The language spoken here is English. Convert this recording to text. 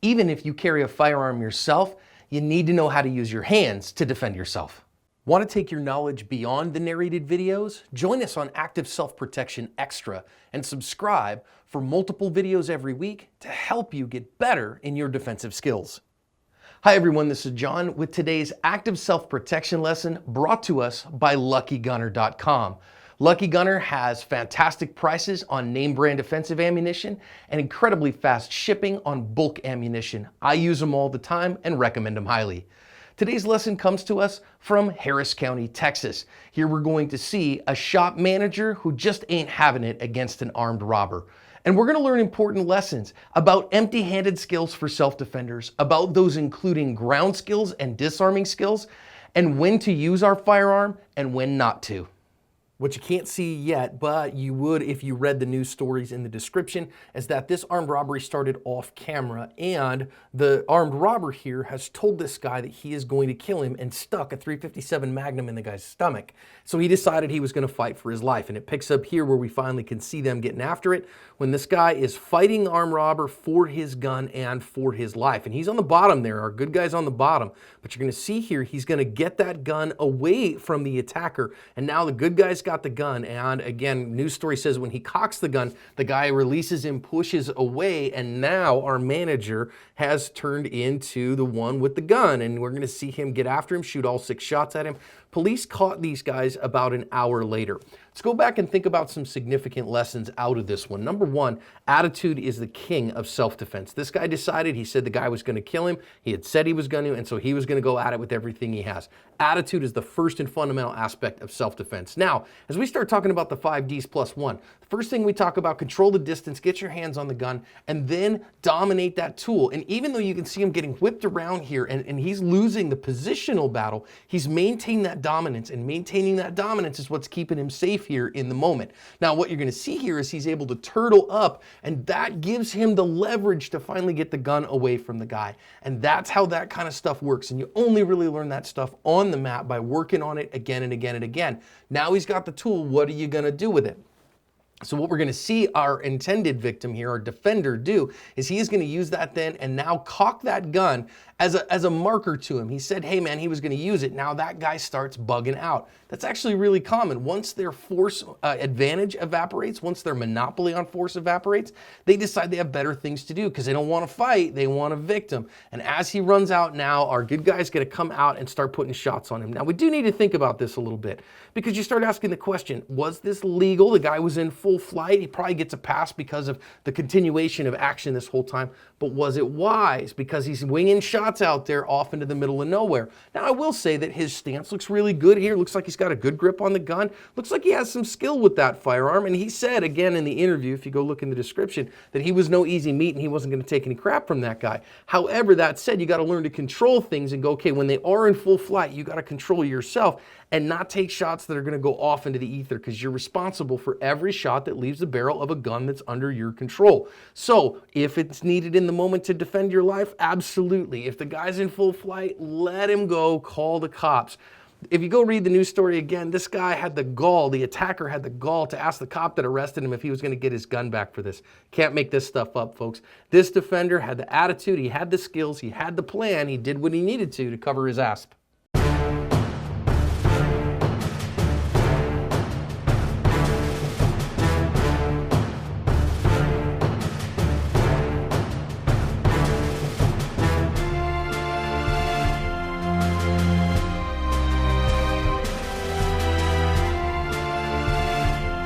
Even if you carry a firearm yourself, you need to know how to use your hands to defend yourself. Want to take your knowledge beyond the narrated videos? Join us on Active Self-Protection Extra and subscribe for multiple videos every week to help you get better in your defensive skills. Hi everyone, this is John with today's Active Self-Protection lesson brought to us by LuckyGunner.com. Lucky Gunner has fantastic prices on name brand defensive ammunition and incredibly fast shipping on bulk ammunition. I use them all the time and recommend them highly. Today's lesson comes to us from Harris County, Texas. Here we're going to see a shop manager who just ain't having it against an armed robber. And we're going to learn important lessons about empty-handed skills for self-defenders, about those including ground skills and disarming skills, and when to use our firearm and when not to. What you can't see yet, but you would if you read the news stories in the description, is that this armed robbery started off camera, and the armed robber here has told this guy that he is going to kill him and stuck a .357 Magnum in the guy's stomach. So he decided he was going to fight for his life, and it picks up here where we finally can see them getting after it when this guy is fighting the armed robber for his gun and for his life. And he's on the bottom there, our good guy's on the bottom, but you're going to see here he's going to get that gun away from the attacker, and now the good guy's got the gun, and again, news story says when he cocks the gun, the guy releases him, pushes away, and now our manager has turned into the one with the gun, and we're going to see him get after him, shoot all 6 shots at him. Police caught these guys about an hour later. Let's go back and think about some significant lessons out of this one. Number one, attitude is the king of self-defense. This guy decided, he said the guy was going to kill him. He had said he was going to, and so he was going to go at it with everything he has. Attitude is the first and fundamental aspect of self-defense. Now, as we start talking about the 5Ds plus 1, the first thing we talk about, control the distance, get your hands on the gun, and then dominate that tool. And even though you can see him getting whipped around here and he's losing the positional battle, he's maintaining that dominance, and maintaining that dominance is what's keeping him safe here in the moment. Now, what you're going to see here is he's able to turtle up, and that gives him the leverage to finally get the gun away from the guy. And that's how that kind of stuff works. And you only really learn that stuff on the mat by working on it again and again and again. Now he's got the tool. What are you going to do with it? So what we're going to see our intended victim here, our defender, do is he is going to use that then and now cock that gun as a marker to him. He said, hey man, he was going to use it. Now that guy starts bugging out. That's actually really common. Once their force advantage evaporates, once their monopoly on force evaporates, they decide they have better things to do because they don't want to fight, they want a victim. And as he runs out now, our good guy's going to come out and start putting shots on him. Now we do need to think about this a little bit because you start asking the question, was this legal? The guy was in full flight. He probably gets a pass because of the continuation of action this whole time. But was it wise? Because he's winging shots out there off into the middle of nowhere. Now, I will say that his stance looks really good here. Looks like he's got a good grip on the gun. Looks like he has some skill with that firearm. And he said, again, in the interview, if you go look in the description, that he was no easy meat and he wasn't going to take any crap from that guy. However, that said, you got to learn to control things and go, okay, when they are in full flight, you got to control yourself and not take shots that are going to go off into the ether because you're responsible for every shot that leaves the barrel of a gun that's under your control. So if it's needed in the moment to defend your life, absolutely. If the guy's in full flight, let him go, call the cops. If you go read the news story again, this guy had the gall, the attacker had the gall to ask the cop that arrested him if he was going to get his gun back for this. Can't make this stuff up, folks. This defender had the attitude, he had the skills, he had the plan, he did what he needed to cover his ass.